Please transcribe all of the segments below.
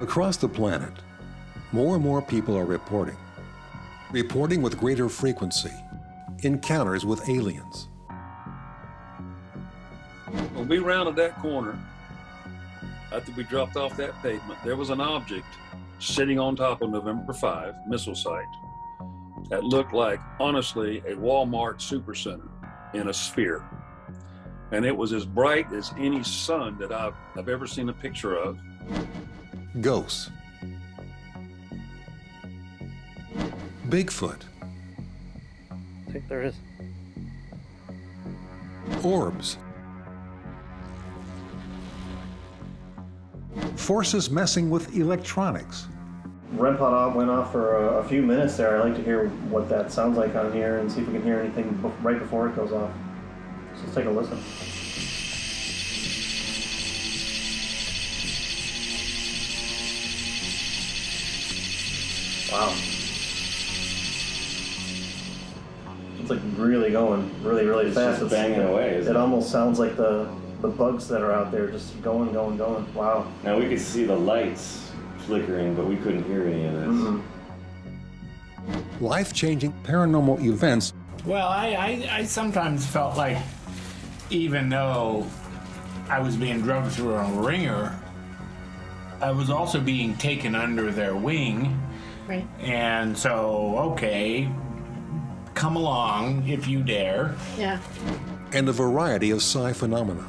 Across the planet, more and more people are reporting with greater frequency, encounters with aliens. When we rounded that corner, after we dropped off that pavement, there was an object sitting on top of November 5 missile site that looked like, honestly, a Walmart supercenter in a sphere. And it was as bright as any sun that I've ever seen a picture of. Ghosts. Bigfoot. I think there is. Orbs. Forces messing with electronics. REM pod went off for a few minutes there. I'd like to hear what that sounds like on here and see if we can hear anything right before it goes off. So let's take a listen. Wow. It's like really going really fast. It's banging away. It almost sounds like the bugs that are out there just going. Wow. Now we could see the lights flickering, but we couldn't hear any of this. Mm-hmm. Life-changing paranormal events. Well, I sometimes felt like, even though I was being drugged through a ringer, I was also being taken under their wing. Right. And so, okay, come along if you dare. Yeah. And a variety of psi phenomena.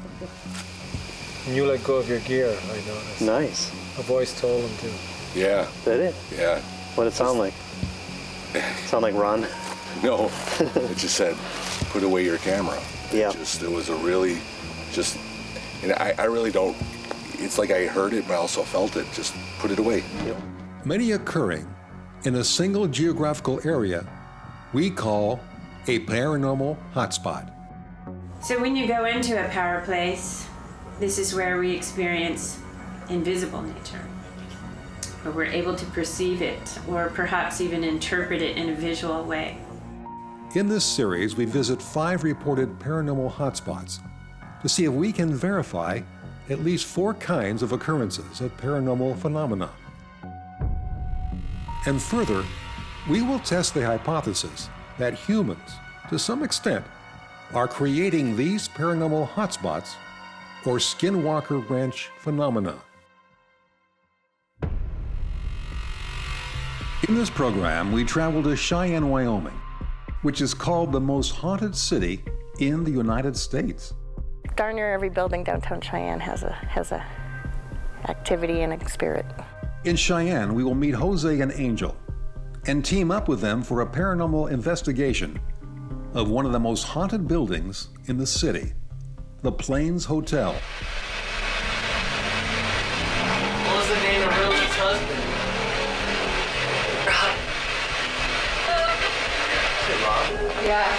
And you let go of your gear, I noticed. Nice. A voice told him to. Yeah. Did it? Yeah. What did it sound like? Sound like Ron? No, it just said, put away your camera. Yeah. It was a really, and I really don't, it's like I heard it, but I also felt it. Just put it away. Yep. Many occurring in a single geographical area we call a paranormal hotspot. So when you go into a power place, this is where we experience invisible nature, where we're able to perceive it or perhaps even interpret it in a visual way. In this series, we visit 5 reported paranormal hotspots to see if we can verify at least 4 kinds of occurrences of paranormal phenomena. And further, we will test the hypothesis that humans, to some extent, are creating these paranormal hotspots or Skinwalker Ranch phenomena. In this program, we travel to Cheyenne, Wyoming, which is called the most haunted city in the United States. Darn near every building downtown Cheyenne has a activity and a spirit. In Cheyenne, we will meet Jose and Angel and team up with them for a paranormal investigation of one of the most haunted buildings in the city, the Plains Hotel. What was the name of Rose's husband? Rob? Yeah.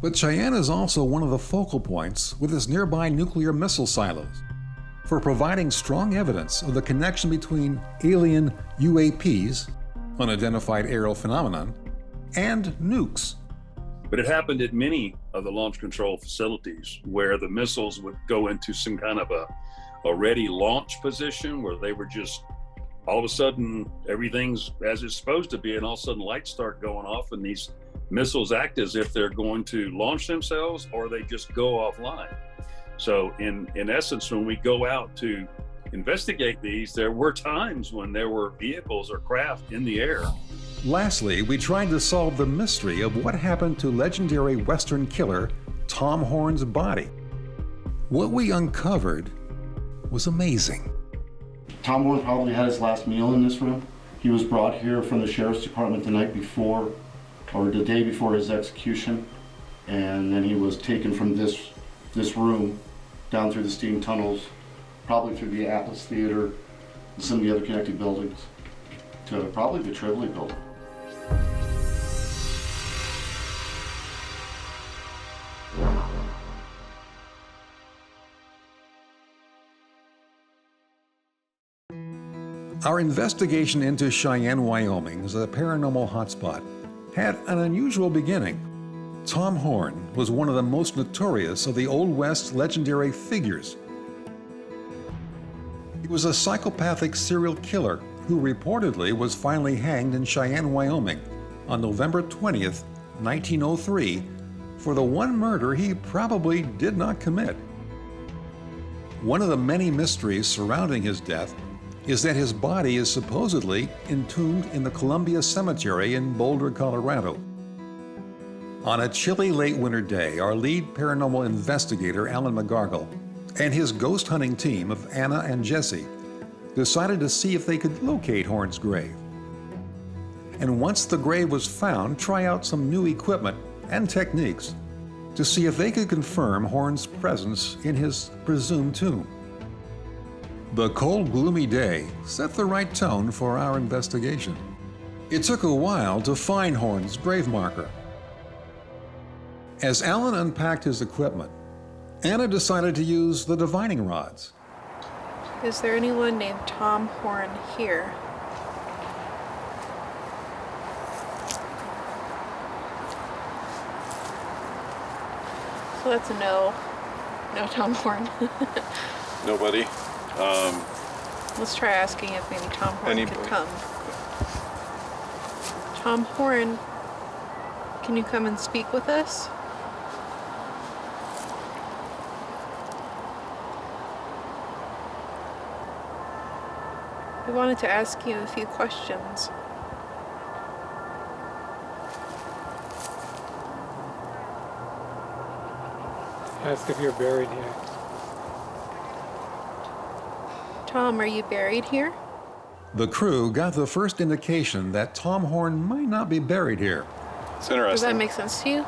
But Cheyenne is also one of the focal points with its nearby nuclear missile silos for providing strong evidence of the connection between alien UAPs, unidentified aerial phenomenon, and nukes. But it happened at many of the launch control facilities where the missiles would go into some kind of a ready launch position where they were just, all of a sudden, everything's as it's supposed to be, and all of a sudden lights start going off and these missiles act as if they're going to launch themselves or they just go offline. So in essence, when we go out to investigate these, there were times when there were vehicles or craft in the air. Lastly, we tried to solve the mystery of what happened to legendary Western killer Tom Horn's body. What we uncovered was amazing. Tom Horn probably had his last meal in this room. He was brought here from the sheriff's department the night before, or the day before his execution, and then he was taken from this room down through the steam tunnels, probably through the Atlas Theater and some of the other connected buildings, to probably the Trivoli building. Our investigation into Cheyenne, Wyoming as a paranormal hotspot had an unusual beginning. Tom Horn was one of the most notorious of the Old West legendary figures. He was a psychopathic serial killer who reportedly was finally hanged in Cheyenne, Wyoming on November 20th, 1903, for the one murder he probably did not commit. One of the many mysteries surrounding his death is that his body is supposedly entombed in the Columbia Cemetery in Boulder, Colorado. On a chilly late winter day, our lead paranormal investigator, Alan McGargle, and his ghost hunting team of Anna and Jesse decided to see if they could locate Horn's grave. And once the grave was found, try out some new equipment and techniques to see if they could confirm Horn's presence in his presumed tomb. The cold, gloomy day set the right tone for our investigation. It took a while to find Horn's grave marker. As Alan unpacked his equipment, Anna decided to use the divining rods. Is there anyone named Tom Horn here? So that's a no. No Tom Horn. Nobody. Let's try asking if maybe Tom Horn could come. Tom Horn, can you come and speak with us? We wanted to ask you a few questions. Ask if you're buried here. Tom, are you buried here? The crew got the first indication that Tom Horn might not be buried here. It's interesting. Does that make sense to you?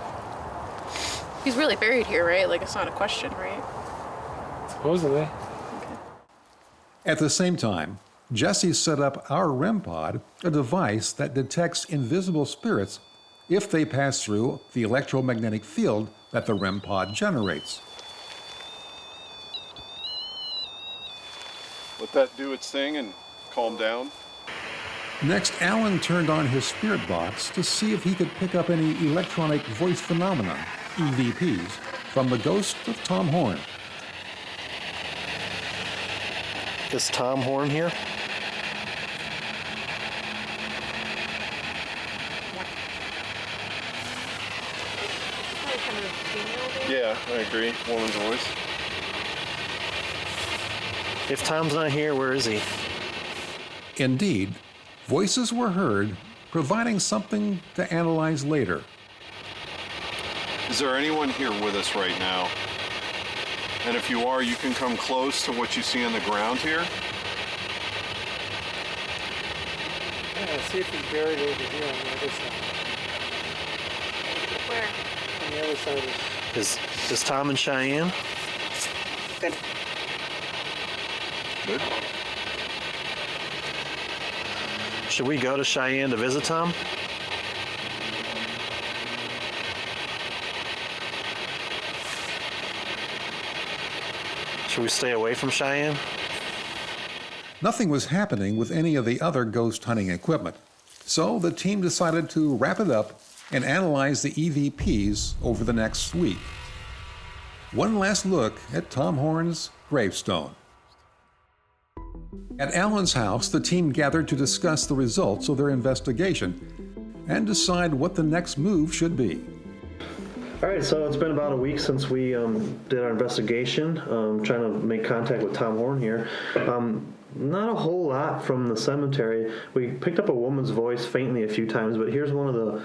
He's really buried here, right? Like, it's not a question, right? Supposedly. Okay. At the same time, Jesse set up our REM pod, a device that detects invisible spirits if they pass through the electromagnetic field that the REM pod generates. Let that do its thing and calm down. Next, Alan turned on his spirit box to see if he could pick up any electronic voice phenomenon, EVPs, from the ghost of Tom Horn. Is Tom Horn here? Yeah, I agree. Woman's voice. If Tom's not here, where is he? Indeed, voices were heard, providing something to analyze later. Is there anyone here with us right now? And if you are, you can come close to what you see on the ground here. Yeah, see if he's buried over here on the other side. Where? On the other side of... Is Tom in Cheyenne? Good. Good. Should we go to Cheyenne to visit Tom? Should we stay away from Cheyenne? Nothing was happening with any of the other ghost hunting equipment, so the team decided to wrap it up and analyze the EVPs over the next week. One last look at Tom Horn's gravestone. At Alan's house, the team gathered to discuss the results of their investigation and decide what the next move should be. All right, so it's been about a week since we did our investigation, trying to make contact with Tom Horn here. Not a whole lot from the cemetery. We picked up a woman's voice faintly a few times, but here's one of the,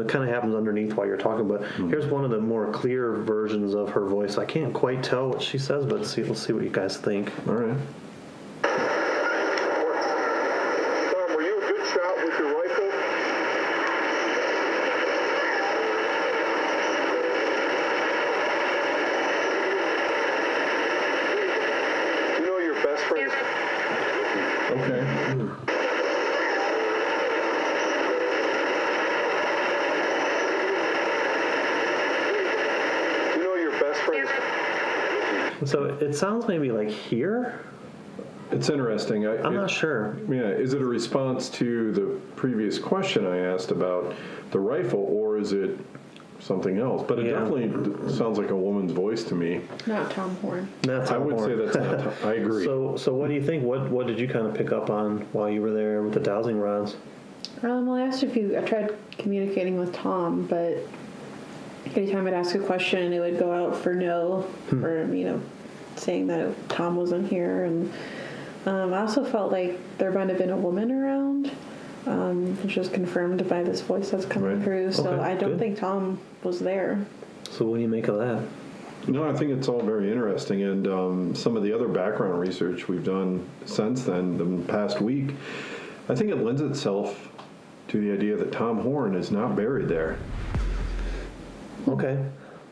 it kind of happens underneath while you're talking, but here's one of the more clear versions of her voice. I can't quite tell what she says, but let's see what you guys think. All right. Tom, were you a good shot with your rifle? Do you know your best friend? Okay. Do you know your best friend? So it sounds maybe like here? It's interesting. I'm not sure. Yeah, is it a response to the previous question I asked about the rifle, or is it something else. But it definitely sounds like a woman's voice to me. Not Tom Horn. That's I would say that's not Tom. I agree. So what do you think? What did you kind of pick up on while you were there with the dowsing rods? Well, I asked I tried communicating with Tom, but anytime I'd ask a question, it would go out for no, or, saying that Tom wasn't here. And I also felt like there might have been a woman around, which was confirmed by this voice that's coming through. So Okay, I don't good. think Tom was there. So what do you make of that? No, I think it's all very interesting, and some of the other background research we've done since then, the past week, I think it lends itself to the idea that Tom Horn is not buried there. Okay.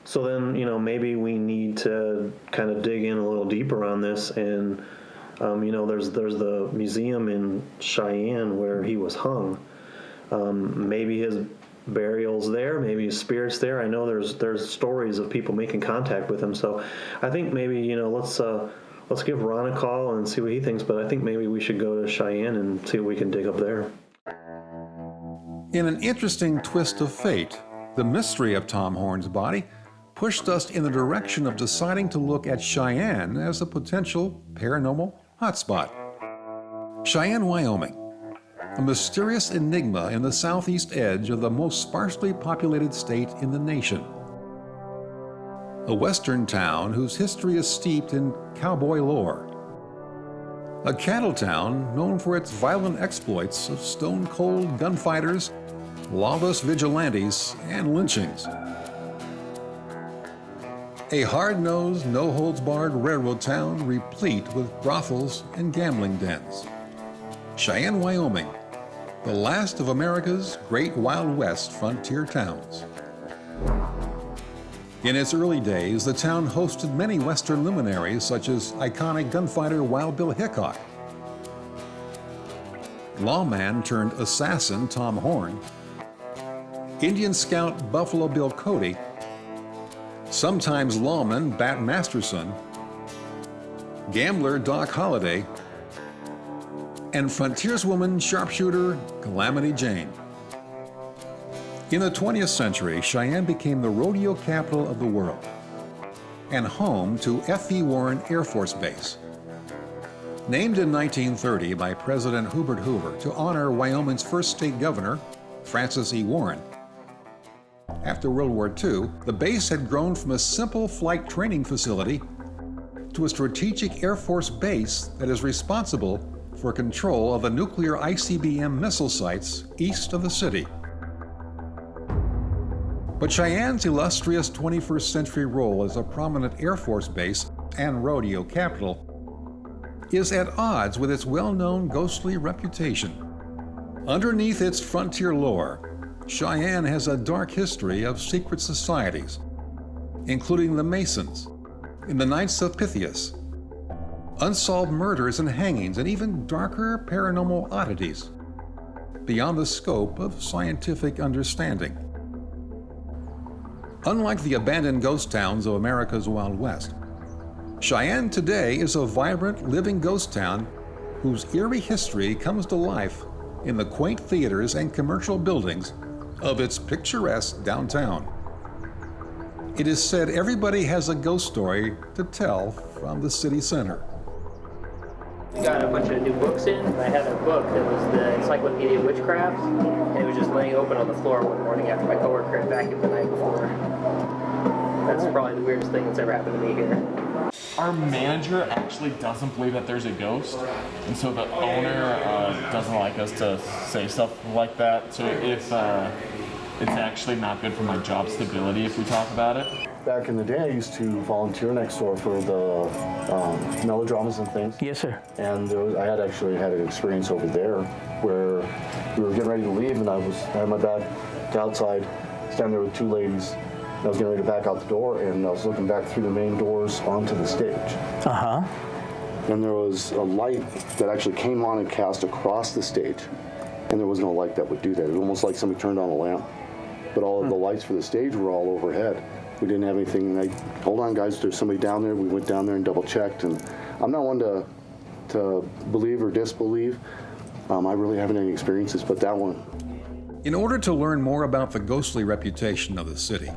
So then, maybe we need to kind of dig in a little deeper on this. And, there's the museum in Cheyenne where he was hung. Maybe his burial's there, maybe his spirit's there. I know there's stories of people making contact with him. So I think maybe, let's give Ron a call and see what he thinks. But I think maybe we should go to Cheyenne and see what we can dig up there. In an interesting twist of fate, the mystery of Tom Horn's body pushed us in the direction of deciding to look at Cheyenne as a potential paranormal hotspot. Cheyenne, Wyoming, a mysterious enigma in the southeast edge of the most sparsely populated state in the nation. A western town whose history is steeped in cowboy lore. A cattle town known for its violent exploits of stone-cold gunfighters, lawless vigilantes, and lynchings. A hard-nosed, no-holds-barred railroad town replete with brothels and gambling dens. Cheyenne, Wyoming, the last of America's great Wild West frontier towns. In its early days, the town hosted many Western luminaries such as iconic gunfighter Wild Bill Hickok, lawman turned assassin Tom Horn, Indian scout Buffalo Bill Cody, sometimes lawman Bat Masterson, gambler Doc Holliday, and frontierswoman sharpshooter Calamity Jane. In the 20th century, Cheyenne became the rodeo capital of the world and home to F.E. Warren Air Force Base. Named in 1930 by President Herbert Hoover to honor Wyoming's first state governor, Francis E. Warren. After World War II, the base had grown from a simple flight training facility to a strategic Air Force base that is responsible for control of the nuclear ICBM missile sites east of the city. But Cheyenne's illustrious 21st century role as a prominent Air Force base and rodeo capital is at odds with its well-known ghostly reputation. Underneath its frontier lore, Cheyenne has a dark history of secret societies, including the Masons and the Knights of Pythias, unsolved murders and hangings, and even darker paranormal oddities beyond the scope of scientific understanding. Unlike the abandoned ghost towns of America's Wild West, Cheyenne today is a vibrant, living ghost town whose eerie history comes to life in the quaint theaters and commercial buildings of its picturesque downtown. It is said everybody has a ghost story to tell from the city center. We got a bunch of new books in, and I had a book that was the Encyclopedia of Witchcraft, and it was just laying open on the floor one morning after my coworker had vacuumed the night before. That's probably the weirdest thing that's ever happened to me here. Our manager actually doesn't believe that there's a ghost, and so the owner doesn't like us to say stuff like that. So if it's actually not good for my job stability if we talk about it. Back in the day, I used to volunteer next door for the melodramas and things. Yes, sir. And I had actually had an experience over there where we were getting ready to leave, and I had my back outside, standing there with two ladies. I was getting ready to back out the door, and I was looking back through the main doors onto the stage. Uh-huh. And there was a light that actually came on and cast across the stage, and there was no light that would do that. It was almost like somebody turned on a lamp. But all of the lights for the stage were all overhead. We didn't have anything. Hold on, guys, there's somebody down there. We went down there and double-checked, and I'm not one to believe or disbelieve. I really haven't any experiences, but that one. In order to learn more about the ghostly reputation of the city,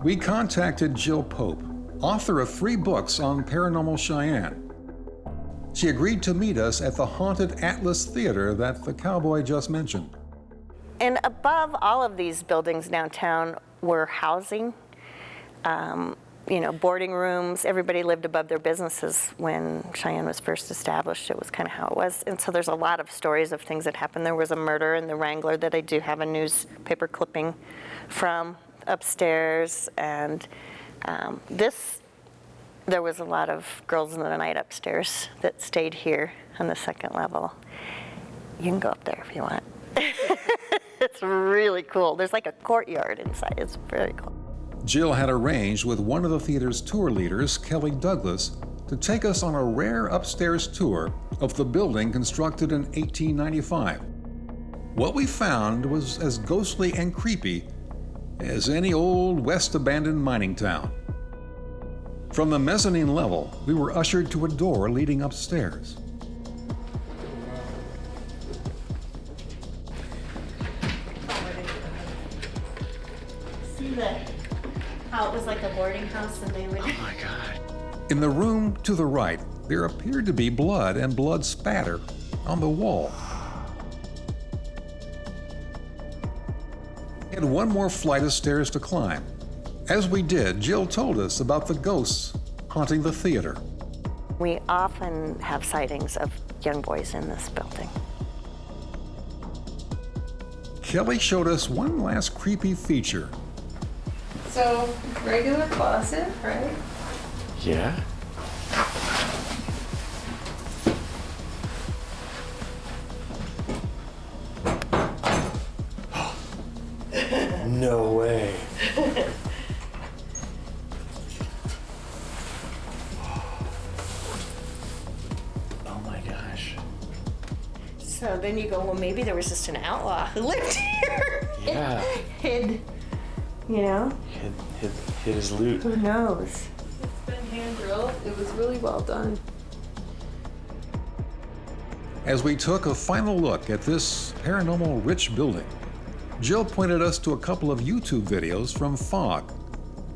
we contacted Jill Pope, author of 3 books on Paranormal Cheyenne. She agreed to meet us at the haunted Atlas Theater that the cowboy just mentioned. And above all of these buildings downtown were housing, boarding rooms. Everybody lived above their businesses when Cheyenne was first established. It was kind of how it was. And so there's a lot of stories of things that happened. There was a murder in the Wrangler that I do have a newspaper clipping from upstairs. And there was a lot of girls in the night upstairs that stayed here on the 2nd level. You can go up there if you want. It's really cool. There's like a courtyard inside. It's very cool. Jill had arranged with one of the theater's tour leaders, Kelly Douglas, to take us on a rare upstairs tour of the building constructed in 1895. What we found was as ghostly and creepy as any old West abandoned mining town. From the mezzanine level, we were ushered to a door leading upstairs. See how it was like a boarding house and they would... Oh my God. In the room to the right, there appeared to be blood and blood spatter on the wall. We had one more flight of stairs to climb. As we did, Jill told us about the ghosts haunting the theater. We often have sightings of young boys in this building. Kelly showed us one last creepy feature. So, regular closet, right? Yeah. No way. Oh my gosh. So then you go, well, maybe there was just an outlaw who lived here. Yeah. Hid, you know? Hid his loot. Who knows? It's been hand drilled. It was really well done. As we took a final look at this paranormal rich building, Jill pointed us to a couple of YouTube videos from FOG,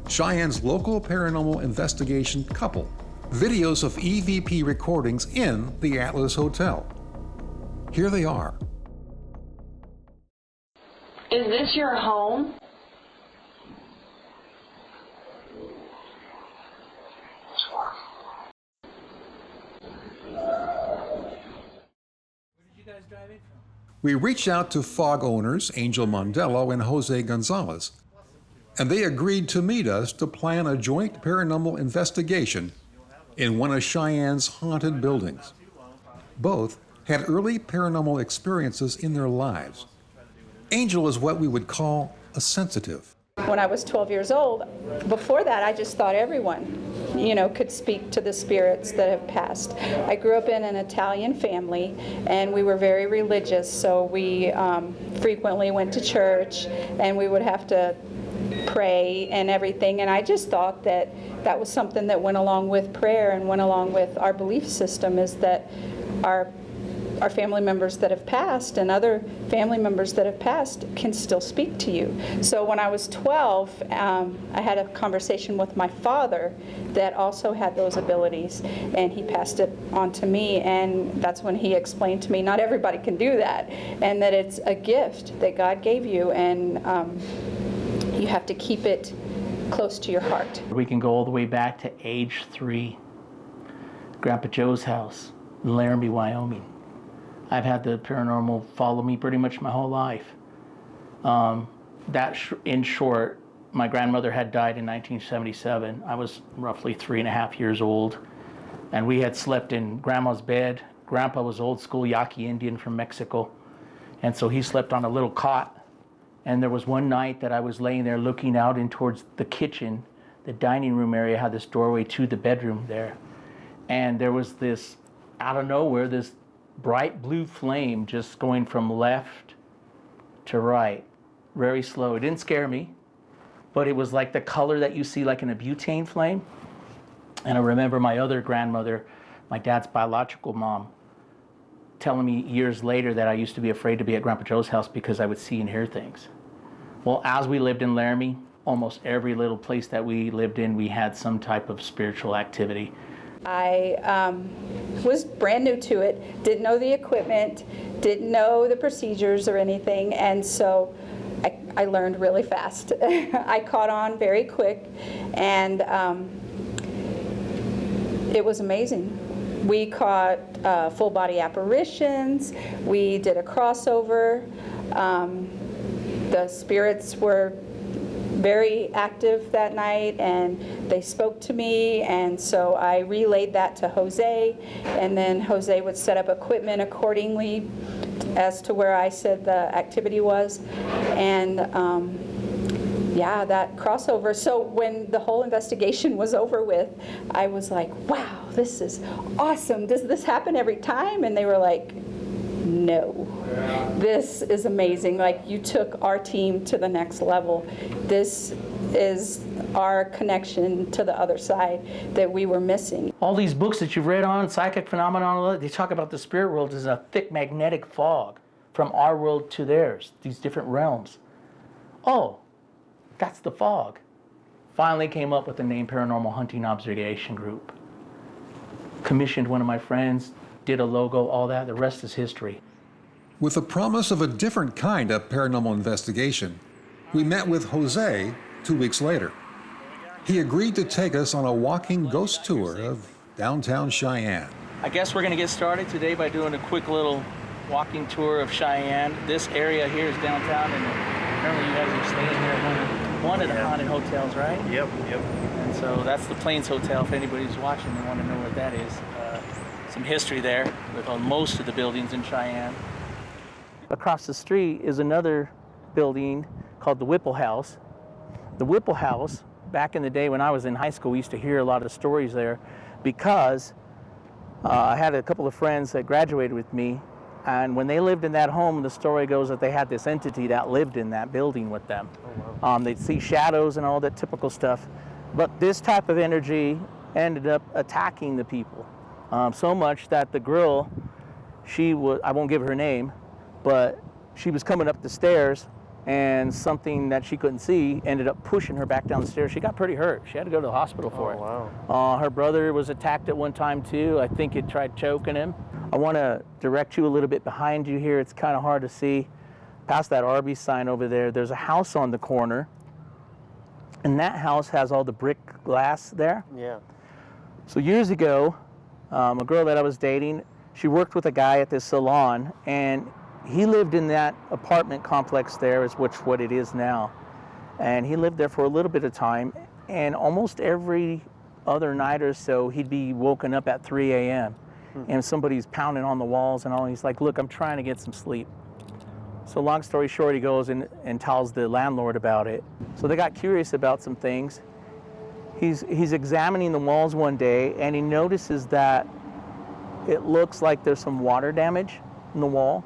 Cheyenne's local paranormal investigation couple, videos of EVP recordings in the Atlas Hotel. Here they are. Is this your home? We reached out to FOG owners Angel Mondello and Jose Gonzalez, and they agreed to meet us to plan a joint paranormal investigation in one of Cheyenne's haunted buildings. Both had early paranormal experiences in their lives. Angel is what we would call a sensitive. When I was 12 years old, before that I just thought everyone, could speak to the spirits that have passed. I grew up in an Italian family and we were very religious, so we frequently went to church and we would have to pray and everything, and I just thought that was something that went along with prayer and went along with our belief system, is that our family members that have passed and other family members that have passed can still speak to you. So when I was 12, I had a conversation with my father that also had those abilities, and he passed it on to me, and that's when he explained to me not everybody can do that, and that it's a gift that God gave you, and you have to keep it close to your heart. We can go all the way back to age 3, Grandpa Joe's house in Laramie, Wyoming. I've had the paranormal follow me pretty much my whole life. In short, my grandmother had died in 1977. I was roughly 3.5 years old, and we had slept in Grandma's bed. Grandpa was old school Yaqui Indian from Mexico, and so he slept on a little cot. And there was one night that I was laying there looking out in towards the kitchen. The dining room area had this doorway to the bedroom there, and there was this, out of nowhere, this bright blue flame just going from left to right, very slow. It didn't scare me, but it was like the color that you see like in a butane flame. And I remember my other grandmother, my dad's biological mom, telling me years later that I used to be afraid to be at Grandpa Joe's house because I would see and hear things. Well, as we lived in Laramie, almost every little place that we lived in, we had some type of spiritual activity. I was brand new to it, didn't know the equipment, didn't know the procedures or anything, and so I learned really fast. I caught on very quick, and it was amazing. We caught full body apparitions, we did a crossover, the spirits were very active that night, and they spoke to me, and so I relayed that to Jose, and then Jose would set up equipment accordingly as to where I said the activity was, and yeah, that crossover. So when the whole investigation was over with, I was like, wow, this is awesome. Does this happen every time? And they were like, no, this is amazing. Like, you took our team to the next level. This is our connection to the other side that we were missing. All these books that you've read on, psychic phenomenon, they talk about the spirit world as a thick magnetic fog from our world to theirs, these different realms. Oh, that's the fog. Finally came up with the name Paranormal Hunting Observation Group. Commissioned one of my friends, did a logo, all that. The rest is history. With the promise of a different kind of paranormal investigation, we met with Jose 2 weeks later. He agreed to take us on a walking ghost tour of downtown Cheyenne. I guess we're going to get started today by doing a quick little walking tour of Cheyenne. This area here is downtown, and apparently you guys are staying here at one of the haunted hotels, right? Yep. And so that's the Plains Hotel. If anybody's watching and want to know what that is. Some history there with most of the buildings in Cheyenne. Across the street is another building called the Whipple House. The Whipple House, back in the day when I was in high school, we used to hear a lot of stories there because I had a couple of friends that graduated with me, and when they lived in that home, the story goes that they had this entity that lived in that building with them. Oh, wow. They'd see shadows and all that typical stuff, but this type of energy ended up attacking the people. So much that the girl, I won't give her name, but she was coming up the stairs, and something that she couldn't see ended up pushing her back down the stairs. She got pretty hurt. She had to go to the hospital for it. Wow. Her brother was attacked at one time too. I think it tried choking him. I want to direct you a little bit behind you here. It's kind of hard to see. Past that Arby's sign over there, there's a house on the corner, and that house has all the brick glass there. Yeah. So years ago, a girl that I was dating, she worked with a guy at this salon, and he lived in that apartment complex there, is what it is now. And he lived there for a little bit of time, and almost every other night or so, he'd be woken up at 3 a.m. And somebody's pounding on the walls and all. He's like, look, I'm trying to get some sleep. So long story short, he goes and tells the landlord about it. So they got curious about some things. He's examining the walls one day, and he notices that it looks like there's some water damage in the wall.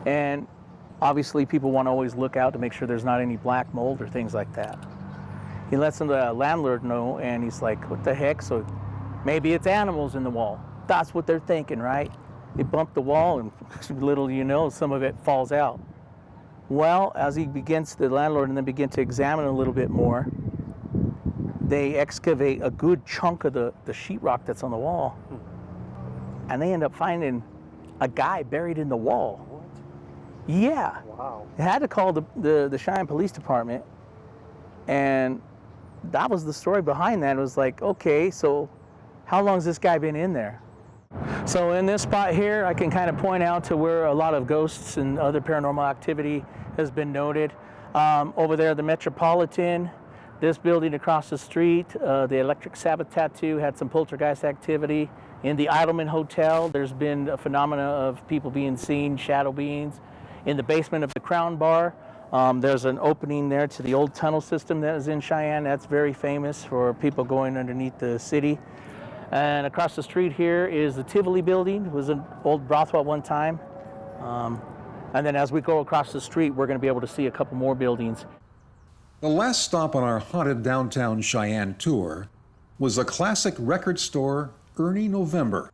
And obviously people want to always look out to make sure there's not any black mold or things like that. He lets the landlord know, and he's like, what the heck? So maybe it's animals in the wall. That's what they're thinking, right? They bump the wall, and little you know, some of it falls out. Well, as the landlord and then begin to examine a little bit more, they excavate a good chunk of the sheetrock that's on the wall, and they end up finding a guy buried in the wall. What? Yeah. Wow. They had to call the Cheyenne Police Department, and that was the story behind that. It was like, okay, so how long has this guy been in there? So in this spot here, I can kind of point out to where a lot of ghosts and other paranormal activity has been noted. Over there, the Metropolitan. This building across the street, the Electric Sabbath Tattoo, had some poltergeist activity. In the Idleman Hotel, there's been a phenomena of people being seen, shadow beings. In the basement of the Crown Bar, there's an opening there to the old tunnel system that is in Cheyenne. That's very famous for people going underneath the city. And across the street here is the Tivoli building. It was an old brothel at one time. And then as we go across the street, we're going to be able to see a couple more buildings. The last stop on our haunted downtown Cheyenne tour was the classic record store Ernie November.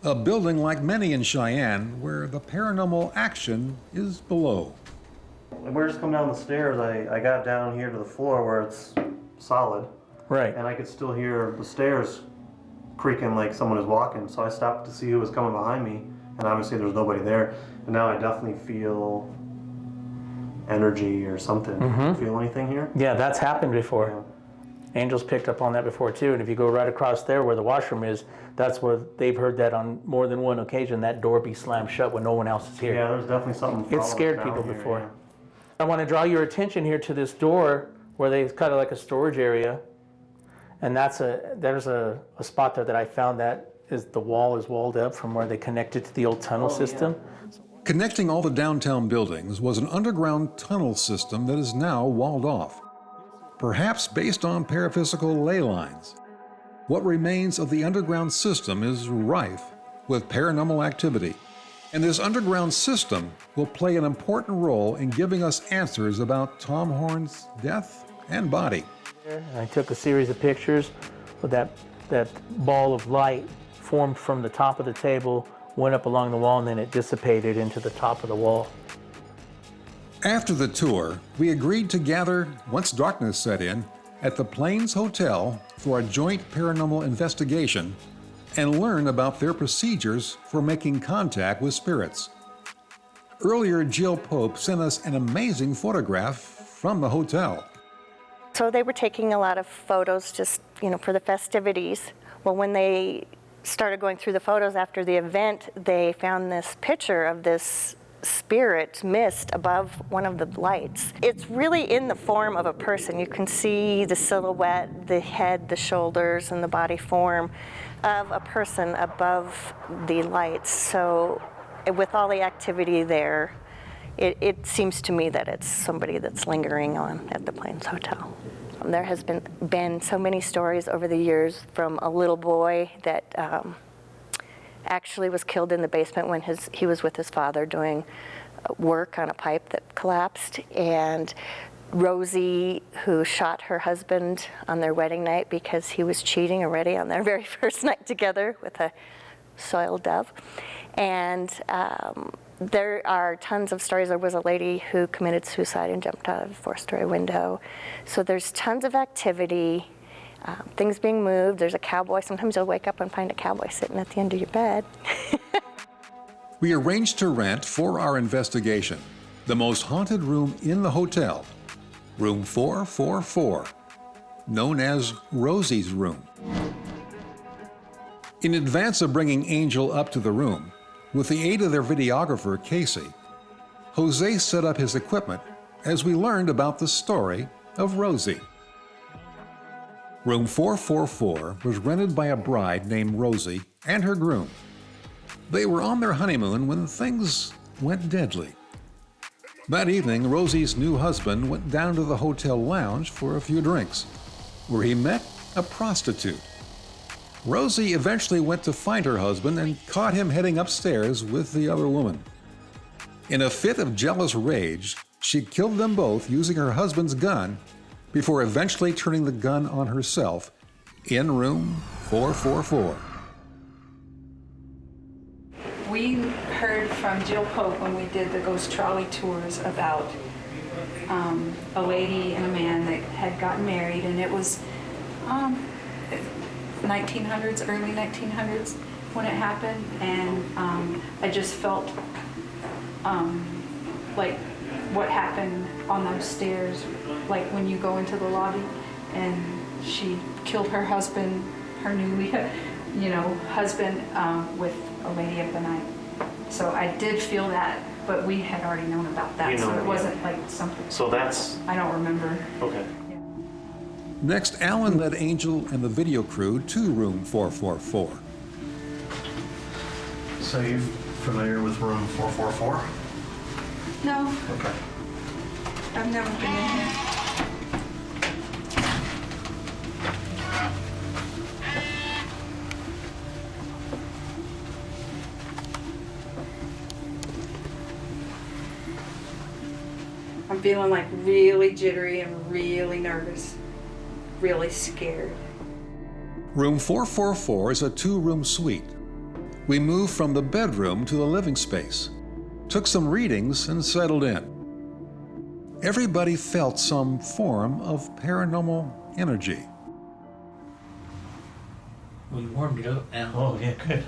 a building like many in Cheyenne where the paranormal action is below. When we're just coming down the stairs, I got down here to the floor where it's solid. Right. And I could still hear the stairs creaking like someone is walking. So I stopped to see who was coming behind me, and obviously there's nobody there. And now I definitely feel energy or something. Feel anything here? Yeah, that's happened before. Angel's picked up on that before too. And if you go right across there where the washroom is, that's where they've heard that on more than one occasion, that door be slammed shut when no one else is here. Yeah, there's definitely something. It scared people here, before. yeah. I want to draw your attention here to this door where they've kind of like a storage area. And there's a spot there that I found that is the wall is walled up from where they connected to the old tunnel system. Connecting all the downtown buildings was an underground tunnel system that is now walled off, perhaps based on paraphysical ley lines. What remains of the underground system is rife with paranormal activity, and this underground system will play an important role in giving us answers about Tom Horn's death and body. I took a series of pictures with that ball of light formed from the top of the table, went up along the wall, and then it dissipated into the top of the wall. After the tour, we agreed to gather, once darkness set in, at the Plains Hotel for a joint paranormal investigation and learn about their procedures for making contact with spirits. Earlier, Jill Pope sent us an amazing photograph from the hotel. So they were taking a lot of photos just, for the festivities. Well, when they started going through the photos after the event, they found this picture of this spirit mist above one of the lights. It's really in the form of a person. You can see the silhouette, the head, the shoulders, and the body form of a person above the lights. So with all the activity there, it seems to me that it's somebody that's lingering on at the Plains Hotel. There has been so many stories over the years from a little boy that actually was killed in the basement when he was with his father doing work on a pipe that collapsed, and Rosie, who shot her husband on their wedding night because he was cheating already on their very first night together with a soiled dove. And there are tons of stories. There was a lady who committed suicide and jumped out of a 4-story window. So there's tons of activity, things being moved. There's a cowboy. Sometimes you'll wake up and find a cowboy sitting at the end of your bed. We arranged to rent for our investigation the most haunted room in the hotel, room 444, known as Rosie's room. In advance of bringing Angel up to the room, with the aid of their videographer, Casey, Jose set up his equipment as we learned about the story of Rosie. Room 444 was rented by a bride named Rosie and her groom. They were on their honeymoon when things went deadly. That evening, Rosie's new husband went down to the hotel lounge for a few drinks, where he met a prostitute. Rosie eventually went to find her husband and caught him heading upstairs with the other woman. In a fit of jealous rage, she killed them both using her husband's gun before eventually turning the gun on herself in room 444. We heard from Jill Pope when we did the ghost trolley tours about a lady and a man that had gotten married, and it was 1900s, early 1900s when it happened, and I just felt like what happened on those stairs, like when you go into the lobby and she killed her husband, her new husband with a lady of the night. So I did feel that, but we had already known about that, so it wasn't like something. So that's... I don't remember. Okay. Next, Alan led Angel and the video crew to room 444. So you familiar with room 444? No, Okay. I've never been in here. I'm feeling like really jittery and really nervous, really scared. Room 444 is a 2-room suite. We moved from the bedroom to the living space, took some readings, and settled in. Everybody felt some form of paranormal energy. We warmed it up now. Oh, yeah, good.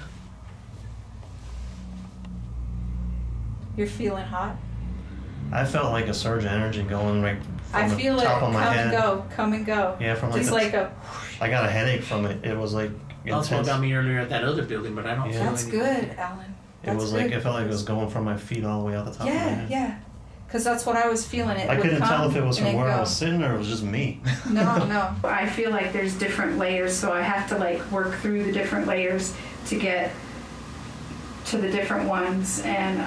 You're feeling hot? I felt like a surge of energy going right I from feel the it top come of my head. and go, come and go. Yeah, from like just the, like a. I got a headache from it. It was like That's what intense. got me earlier at that other building, but I don't feel That's anything. good, Alan. It That's was good. like it felt like it was going from my feet all the way out the top of my Yeah, head. yeah. Because that's what I was feeling. It I would couldn't come tell if it was and from then where I go. was sitting or it was just me. No. I feel like there's different layers, so I have to like work through the different layers to get to the different ones, and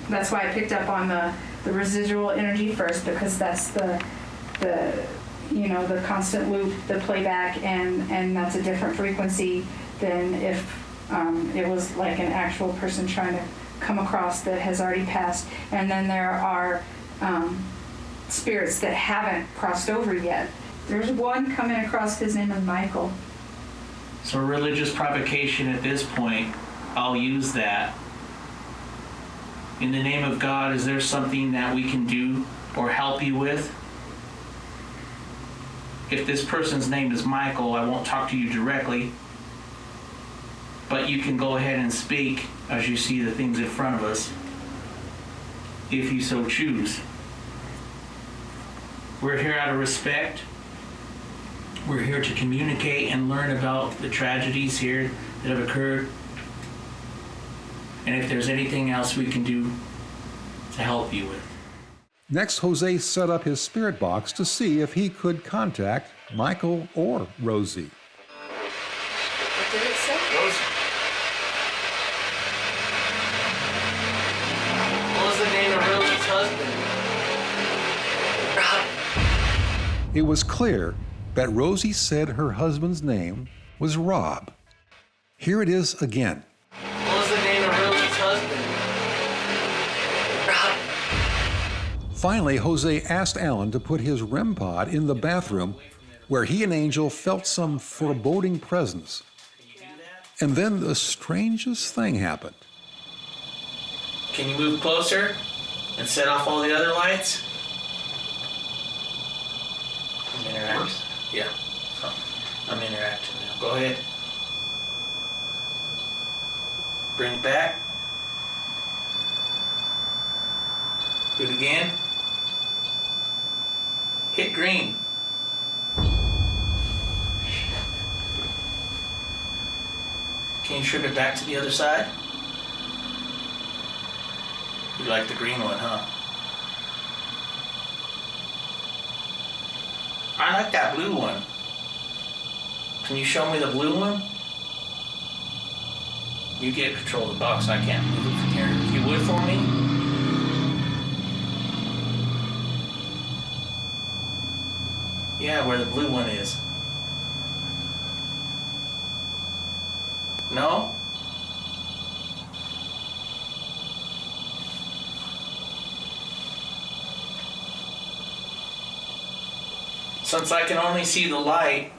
that's why I picked up on the residual energy first, because that's the constant loop, the playback, and that's a different frequency than if it was like an actual person trying to come across that has already passed. And then there are spirits that haven't crossed over yet. There's one coming across, his name is Michael. So religious provocation at this point, I'll use that. In the name of God, is there something that we can do or help you with? If this person's name is Michael, I won't talk to you directly, but you can go ahead and speak as you see the things in front of us, if you so choose. We're here out of respect. We're here to communicate and learn about the tragedies here that have occurred. And if there's anything else we can do to help you with. Next, Jose set up his spirit box to see if he could contact Michael or Rosie. What did it say? Rosie. What was the name of Rosie's husband? It was clear that Rosie said her husband's name was Rob. Here it is again. What was the name of Rosie's husband? Finally, Jose asked Alan to put his REM pod in the bathroom where he and Angel felt some foreboding presence. And then the strangest thing happened. Can you move closer and set off all the other lights? Interact. Yeah. I'm interacting now. Go ahead. Bring it back. Do it again. Hit green. Can you trip it back to the other side? You like the green one, huh? I like that blue one. Can you show me the blue one? You get control of the box. I can't move it from here. If you would for me? Yeah, where the blue one is. No? Since I can only see the light,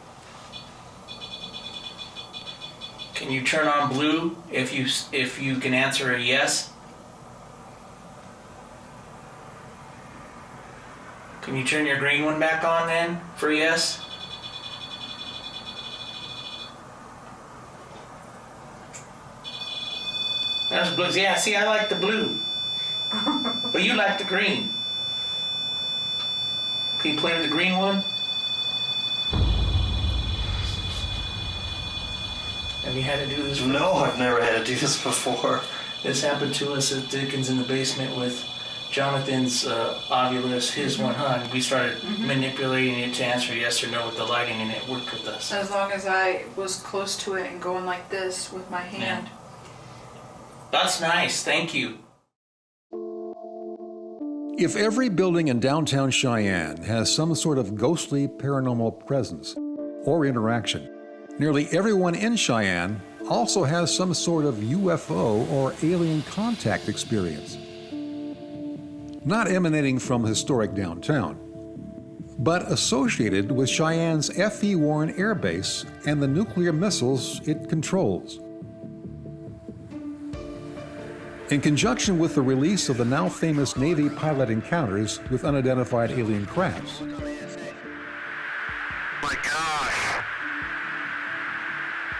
can you turn on blue if you can answer a yes? Can you turn your green one back on then for yes? There's blue. Yeah, see, I like the blue. But you like the green. Can you play with the green one? Have you had to do this? No, I've never had to do this before. This happened to us at Dickens in the basement with Jonathan's Ovilus, his one, huh? We started manipulating it to answer yes or no with the lighting, and it worked with us. As long as I was close to it and going like this with my hand. Yeah. That's nice, thank you. If every building in downtown Cheyenne has some sort of ghostly paranormal presence or interaction, nearly everyone in Cheyenne also has some sort of UFO or alien contact experience. Not emanating from historic downtown, but associated with Cheyenne's F.E. Warren Air Base and the nuclear missiles it controls. In conjunction with the release of the now famous Navy pilot encounters with unidentified alien crafts, My gosh.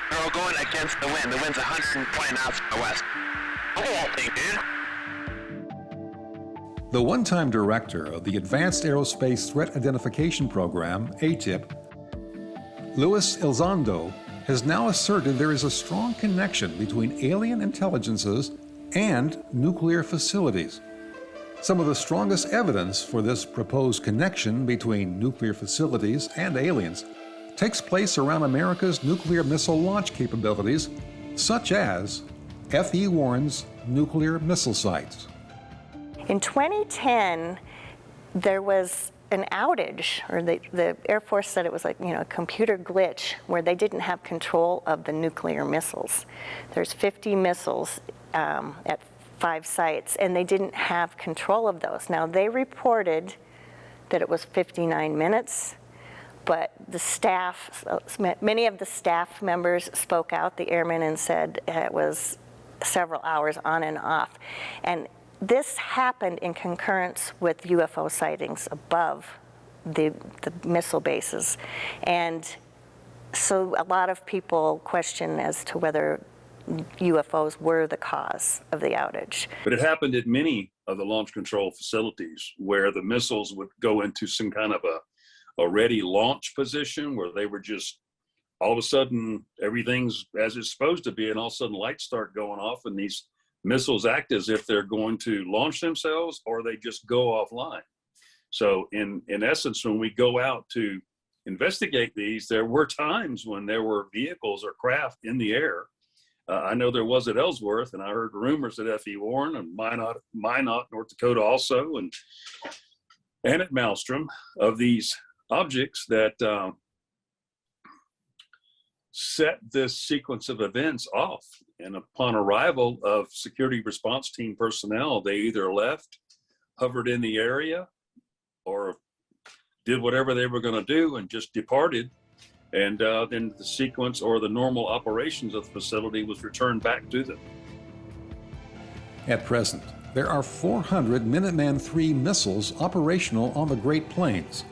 They're all going against the wind. The wind's 120 miles to the west. Look at that thing, dude. the one-time director of the Advanced Aerospace Threat Identification Program, ATIP, Luis Elizondo, has now asserted there is a strong connection between alien intelligences and nuclear facilities. Some of the strongest evidence for this proposed connection between nuclear facilities and aliens takes place around America's nuclear missile launch capabilities, such as F.E. Warren's nuclear missile sites. In 2010, there was an outage, or the Air Force said it was like, a computer glitch where they didn't have control of the nuclear missiles. There's 50 missiles at 5 sites, and they didn't have control of those. Now, they reported that it was 59 minutes, but the staff, many of the staff members spoke out, the airmen, and said it was several hours on and off. And this happened in concurrence with UFO sightings above the missile bases. And so a lot of people question as to whether UFOs were the cause of the outage. But it happened at many of the launch control facilities where the missiles would go into some kind of a ready launch position where they were just, all of a sudden, everything's as it's supposed to be, and all of a sudden lights start going off and these missiles act as if they're going to launch themselves, or they just go offline. So in essence, when we go out to investigate these, there were times when there were vehicles or craft in the air. I know there was at Ellsworth, and I heard rumors at F.E. Warren and Minot, North Dakota also, and at Maelstrom, of these objects that set this sequence of events off. And upon arrival of security response team personnel, they either left, hovered in the area, or did whatever they were going to do and just departed. And then the sequence or the normal operations of the facility was returned back to them. At present, there are 400 Minuteman III missiles operational on the Great Plains.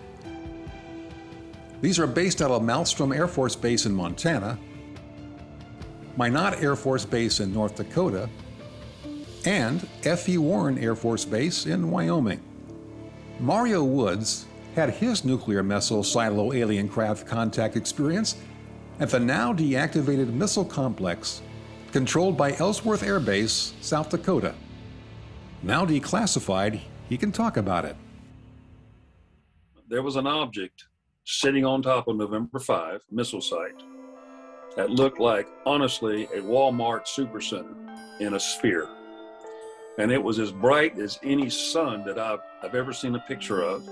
These are based out of Maelstrom Air Force Base in Montana, Minot Air Force Base in North Dakota, and F.E. Warren Air Force Base in Wyoming. Mario Woods had his nuclear missile silo alien craft contact experience at the now deactivated missile complex controlled by Ellsworth Air Base, South Dakota. Now declassified, he can talk about it. There was an object sitting on top of November 5 missile site that looked like, honestly, a Walmart supercenter in a sphere. And it was as bright as any sun that I've ever seen a picture of.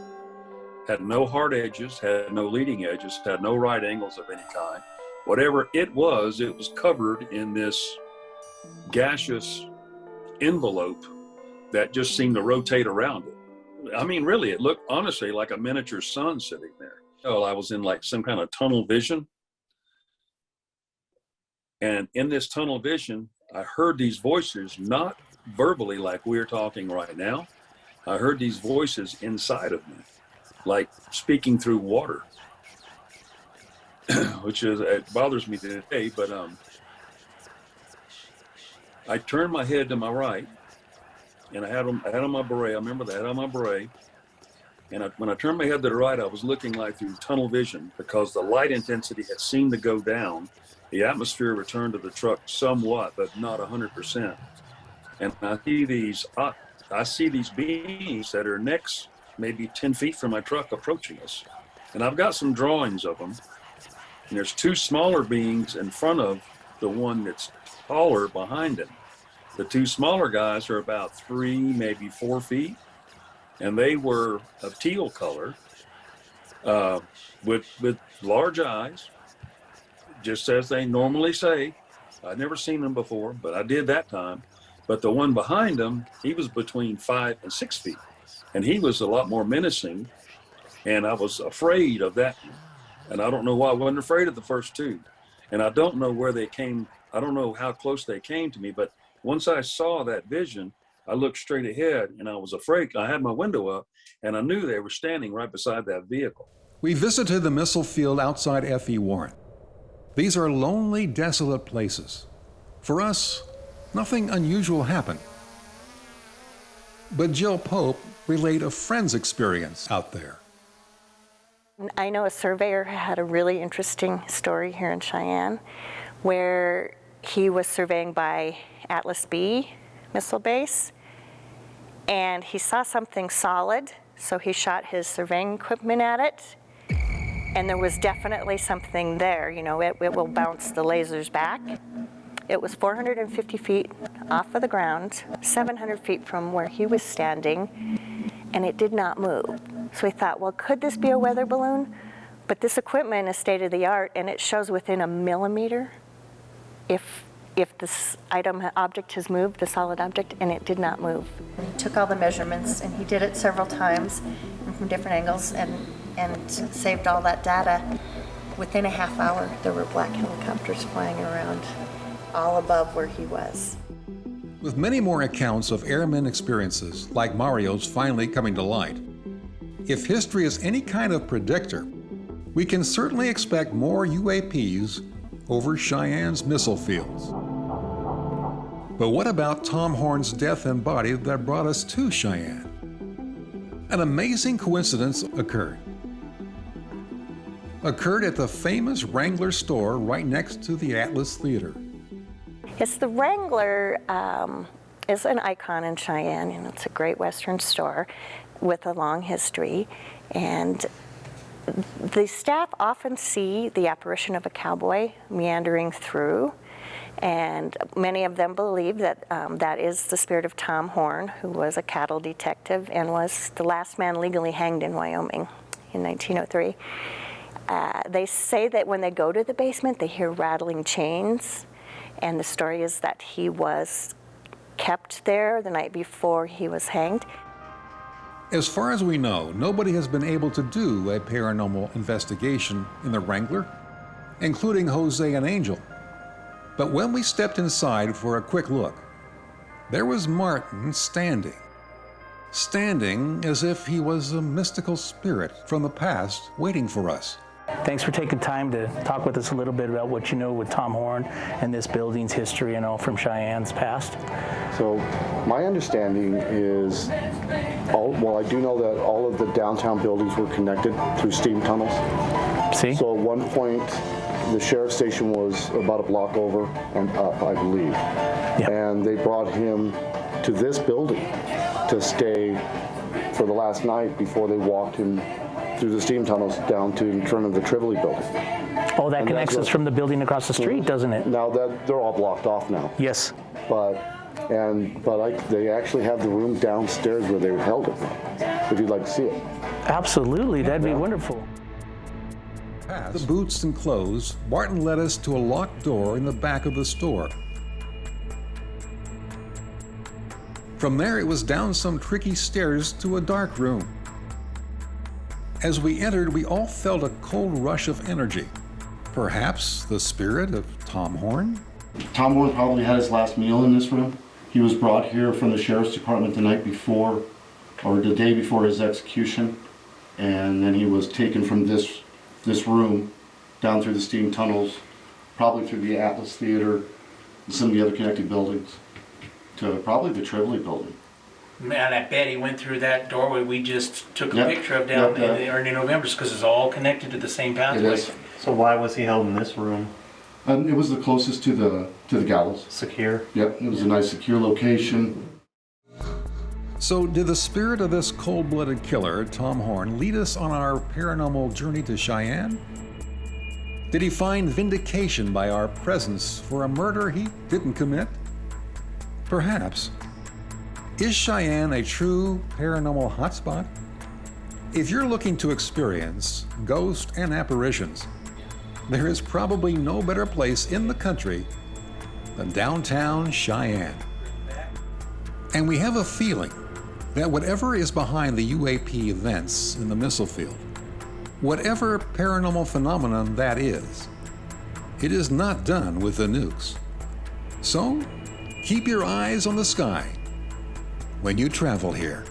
Had no hard edges, had no leading edges, had no right angles of any kind. Whatever it was covered in this gaseous envelope that just seemed to rotate around it. I mean, really, it looked honestly like a miniature sun sitting there. Oh, I was in like some kind of tunnel vision. And in this tunnel vision, I heard these voices, not verbally like we're talking right now. I heard these voices inside of me, like speaking through water, which is, it bothers me today, but I turned my head to my right, and I had on my beret. I remember that, I had on my beret. And when I turned my head to the right, I was looking like through tunnel vision because the light intensity had seemed to go down. The atmosphere returned to the truck somewhat, but not 100%. And I see these beings that are next, maybe 10 feet from my truck, approaching us. And I've got some drawings of them. And there's 2 smaller beings in front of the one that's taller behind him. The 2 smaller guys are about 3, maybe 4 feet. And they were of teal color, with large eyes, just as they normally say. I'd never seen them before, but I did that time. But the one behind them, he was between 5 and 6 feet. And he was a lot more menacing, and I was afraid of that. And I don't know why I wasn't afraid of the first 2. And I don't know where they came. I don't know how close they came to me, but Once I saw that vision, I looked straight ahead and I was afraid. I had my window up and I knew they were standing right beside that vehicle. We visited the missile field outside F.E. Warren. These are lonely, desolate places. For us, nothing unusual happened. But Jill Pope relayed a friend's experience out there. I know a surveyor had a really interesting story here in Cheyenne where he was surveying by Atlas B missile base and he saw something solid, so he shot his surveying equipment at it, and there was definitely something there. You know, it will bounce the lasers back. It was 450 feet off of the ground, 700 feet from where he was standing, and it did not move. So we thought, well, could this be a weather balloon? But this equipment is state of the art, and it shows within a millimeter if this object has moved, the solid object, and it did not move. He took all the measurements, and he did it several times and from different angles, and saved all that data. Within a half hour, there were black helicopters flying around all above where he was. With many more accounts of airmen experiences like Mario's finally coming to light, if history is any kind of predictor, we can certainly expect more UAPs over Cheyenne's missile fields. But what about Tom Horn's death embodied that brought us to Cheyenne? An amazing coincidence occurred at the famous Wrangler store right next to the Atlas Theater. Yes, the Wrangler is an icon in Cheyenne, and it's a great Western store with a long history. And the staff often see the apparition of a cowboy meandering through, and many of them believe that that is the spirit of Tom Horn, who was a cattle detective and was the last man legally hanged in Wyoming in 1903. They say that when they go to the basement, they hear rattling chains, and the story is that he was kept there the night before he was hanged. As far as we know, nobody has been able to do a paranormal investigation in the Wrangler, including Jose and Angel. But when we stepped inside for a quick look, there was Martin standing as if he was a mystical spirit from the past waiting for us. Thanks for taking time to talk with us a little bit about what you know with Tom Horn and this building's history and all from Cheyenne's past. So my understanding is, I do know that all of the downtown buildings were connected through steam tunnels. See? So at one point, the sheriff's station was about a block over and up, I believe. Yep. And they brought him to this building to stay for the last night before they walked him through the steam tunnels down to in front of the Trivoli building. Oh, that connects us from the building across the street, doesn't it? Now that they're all blocked off now. Yes. But they actually have the room downstairs where they held it, if you'd like to see it. Absolutely, that'd be wonderful. Past the boots and clothes, Martin led us to a locked door in the back of the store. From there, it was down some tricky stairs to a dark room. As we entered, we all felt a cold rush of energy. Perhaps the spirit of Tom Horn? Tom Horn probably had his last meal in this room. He was brought here from the sheriff's department the night before, or the day before his execution, and then he was taken from this room down through the steam tunnels, probably through the Atlas Theater and some of the other connected buildings, to probably the Trivoli building. Man, I bet he went through that doorway we just took a Yep. picture of down Yep, in the early November, because it's all connected to the same pathway. It is. So why was he held in this room? It was the closest to the gallows. Secure? Yep, it was a nice secure location. So did the spirit of this cold-blooded killer, Tom Horn, lead us on our paranormal journey to Cheyenne? Did he find vindication by our presence for a murder he didn't commit? Perhaps. Is Cheyenne a true paranormal hotspot? If you're looking to experience ghosts and apparitions, there is probably no better place in the country than downtown Cheyenne. And we have a feeling that whatever is behind the UAP events in the missile field, whatever paranormal phenomenon that is, it is not done with the nukes. So, Keep your eyes on the sky when you travel here.